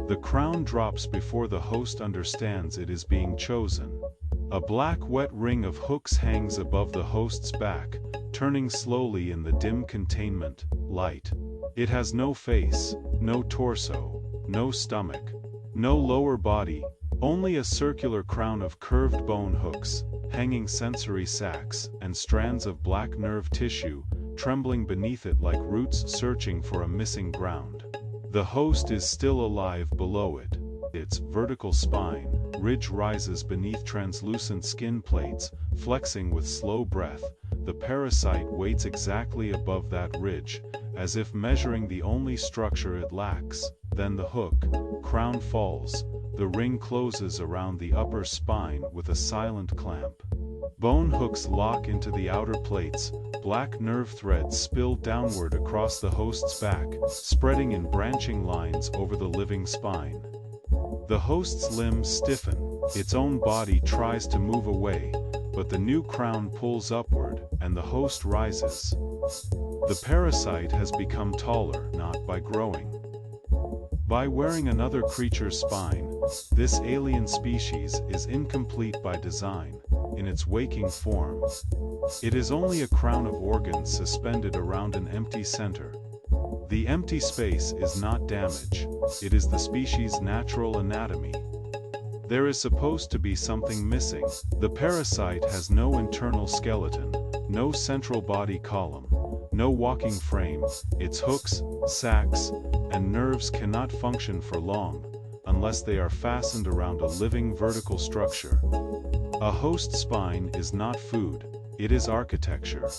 The crown drops before the host understands it is being chosen. A black wet ring of hooks hangs above the host's back, turning slowly in the dim containment light. It has no face, no torso, no stomach, no lower body, only a circular crown of curved bone hooks, hanging sensory sacs, and strands of black nerve tissue, trembling beneath it like roots searching for a missing ground. The host is still alive below it. Its vertical spine ridge rises beneath translucent skin plates, flexing with slow breath. The parasite waits exactly above that ridge, as if measuring the only structure it lacks. Then the hook-crown falls. The ring closes around the upper spine with a silent clamp. Bone hooks lock into the outer plates. Black nerve threads spill downward across the host's back, spreading in branching lines over the living spine. The host's limbs stiffen. Its own body tries to move away, but the new crown pulls upward, and the host rises. The parasite has become taller, not by growing. By wearing another creature's spine. This alien species is incomplete by design. In its waking form, it is only a crown of organs suspended around an empty center. The empty space is not damage, it is the species' natural anatomy. There is supposed to be something missing. The parasite has no internal skeleton, no central body column, no walking frame. Its hooks, sacs, and nerves cannot function for long, unless they are fastened around a living vertical structure. A host spine is not food, it is architecture.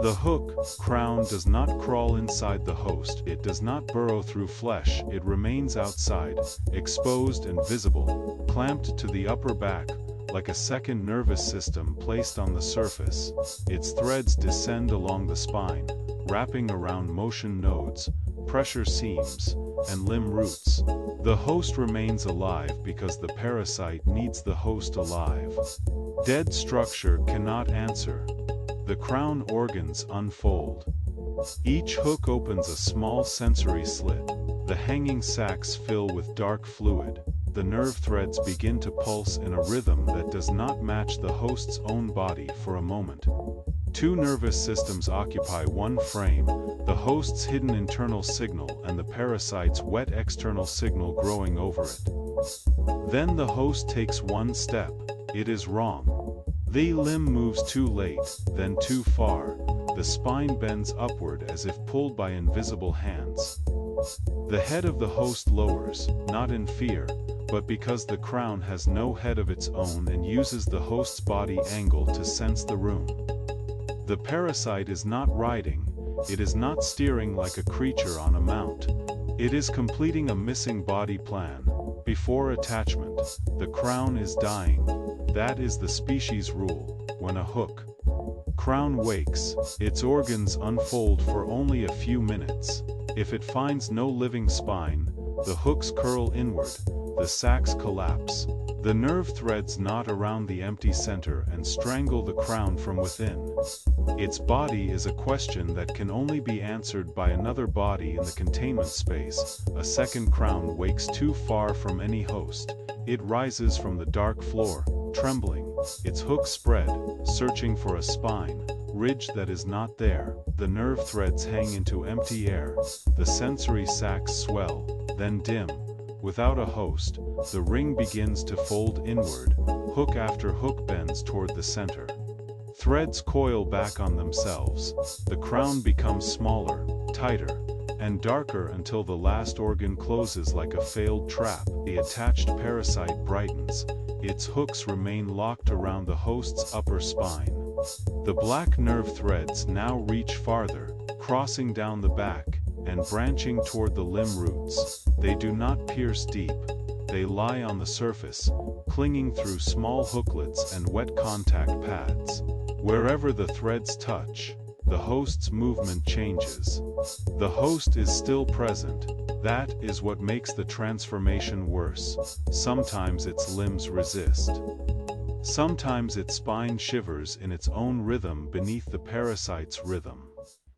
The hook-crown does not crawl inside the host, it does not burrow through flesh, it remains outside, exposed and visible, clamped to the upper back, like a second nervous system placed on the surface. Its threads descend along the spine, wrapping around motion nodes, pressure seams, and limb roots. The host remains alive because the parasite needs the host alive. Dead structure cannot answer. The crown organs unfold. Each hook opens a small sensory slit. The hanging sacs fill with dark fluid. The nerve threads begin to pulse in a rhythm that does not match the host's own body for a moment. Two nervous systems occupy one frame, the host's hidden internal signal and the parasite's wet external signal growing over it. Then the host takes one step. It is wrong. The limb moves too late, then too far. The spine bends upward as if pulled by invisible hands. The head of the host lowers, not in fear, but because the crown has no head of its own and uses the host's body angle to sense the room. The parasite is not riding, it is not steering like a creature on a mount. It is completing a missing body plan. Before attachment, the crown is dying. That is the species rule. When a hook-crown wakes, its organs unfold for only a few minutes. If it finds no living spine, the hooks curl inward, the sacs collapse. The nerve threads knot around the empty center and strangle the crown from within. Its body is a question that can only be answered by another body in the containment space. A second crown wakes too far from any host. It rises from the dark floor, trembling, its hooks spread, searching for a spine, ridge that is not there. The nerve threads hang into empty air. The sensory sacs swell, then dim. Without a host, the ring begins to fold inward, hook after hook bends toward the center. Threads coil back on themselves, the crown becomes smaller, tighter, and darker until the last organ closes like a failed trap. The attached parasite brightens, its hooks remain locked around the host's upper spine. The black nerve threads now reach farther, crossing down the back, and branching toward the limb roots. They do not pierce deep. They lie on the surface, clinging through small hooklets and wet contact pads. Wherever the threads touch, the host's movement changes. The host is still present. That is what makes the transformation worse. Sometimes its limbs resist. Sometimes its spine shivers in its own rhythm beneath the parasite's rhythm.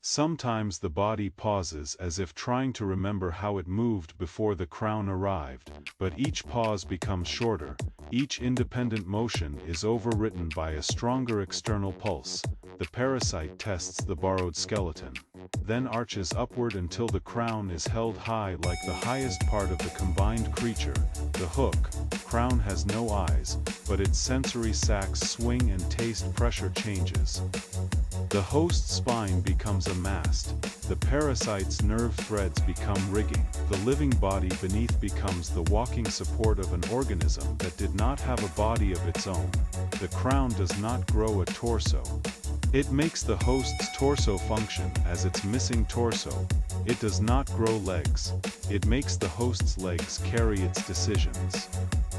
Sometimes the body pauses as if trying to remember how it moved before the crown arrived, but each pause becomes shorter, each independent motion is overwritten by a stronger external pulse. The parasite tests the borrowed skeleton, then arches upward until the crown is held high like the highest part of the combined creature. The Hook-Crown has no eyes, but its sensory sacs swing and taste pressure changes. The host's spine becomes a mast, the parasite's nerve threads become rigging, the living body beneath becomes the walking support of an organism that did not have a body of its own. The crown does not grow a torso. It makes the host's torso function as its missing torso. It does not grow legs. It makes the host's legs carry its decisions.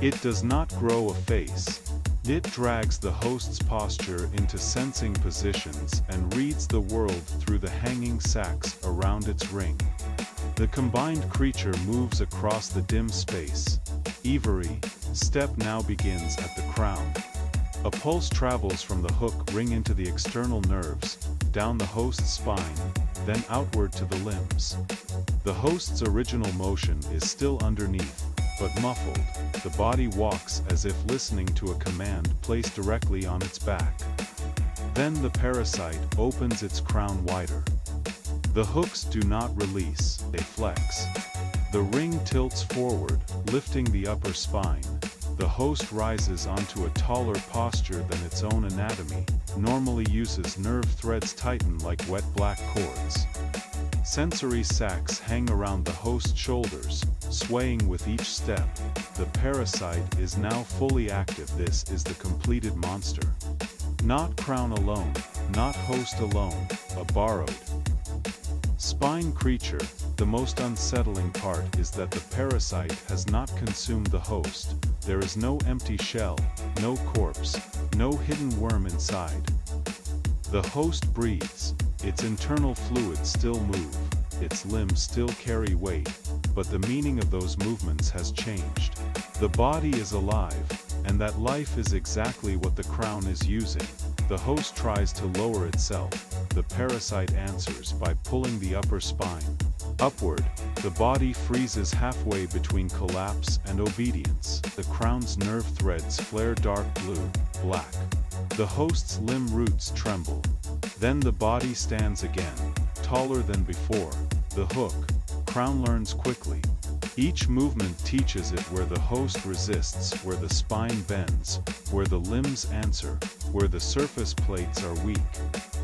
It does not grow a face. It drags the host's posture into sensing positions and reads the world through the hanging sacs around its ring. The combined creature moves across the dim space. Every step now begins at the crown. A pulse travels from the hook ring into the external nerves, down the host's spine, then outward to the limbs. The host's original motion is still underneath, but muffled. The body walks as if listening to a command placed directly on its back. Then the parasite opens its crown wider. The hooks do not release, they flex. The ring tilts forward, lifting the upper spine. The host rises onto a taller posture than its own anatomy, normally uses nerve threads tighten like wet black cords. Sensory sacs hang around the host's shoulders, swaying with each step. The parasite is now fully active. This is the completed monster. Not crown alone, not host alone, a borrowed spine creature. The most unsettling part is that the parasite has not consumed the host. There is no empty shell, no corpse, no hidden worm inside. The host breathes, its internal fluids still move, its limbs still carry weight, but the meaning of those movements has changed. The body is alive, and that life is exactly what the crown is using. The host tries to lower itself. The parasite answers by pulling the upper spine upward. The body freezes halfway between collapse and obedience. The crown's nerve threads flare dark blue, black. The host's limb roots tremble. Then the body stands again, taller than before. The Hook-Crown learns quickly. Each movement teaches it where the host resists, where the spine bends, where the limbs answer, where the surface plates are weak.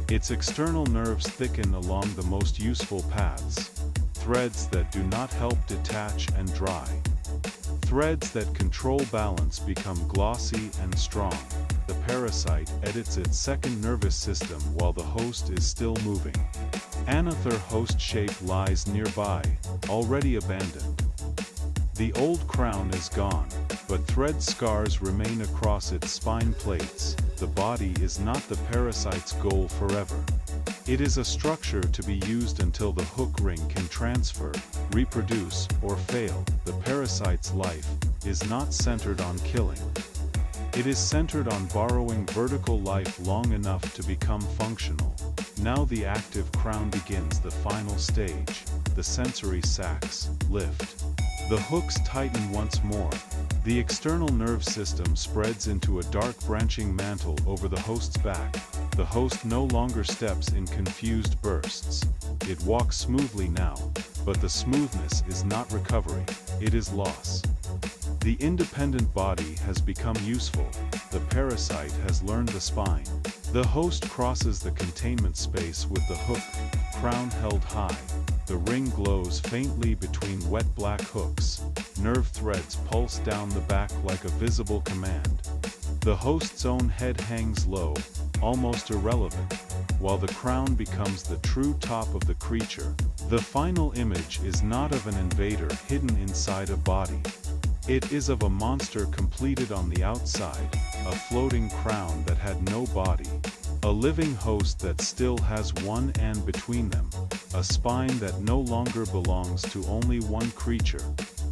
Its external nerves thicken along the most useful paths. Threads that do not help detach and dry. Threads that control balance become glossy and strong. The parasite edits its second nervous system while the host is still moving. Another host shape lies nearby, already abandoned. The old crown is gone, but thread scars remain across its spine plates. The body is not the parasite's goal forever. It is a structure to be used until the hook ring can transfer, reproduce, or fail. The parasite's life is not centered on killing. It is centered on borrowing vertical life long enough to become functional. Now the active crown begins the final stage. The sensory sacs lift. The hooks tighten once more. The external nerve system spreads into a dark branching mantle over the host's back. The host no longer steps in confused bursts. It walks smoothly now, but the smoothness is not recovery, it is loss. The independent body has become useful. The parasite has learned the spine. The host crosses the containment space with the Hook-Crown held high. The ring glows faintly between wet black hooks. Nerve threads pulse down the back like a visible command. The host's own head hangs low, almost irrelevant, while the crown becomes the true top of the creature. The final image is not of an invader hidden inside a body. It is of a monster completed on the outside, a floating crown that had no body, a living host that still has one and between them, a spine that no longer belongs to only one creature,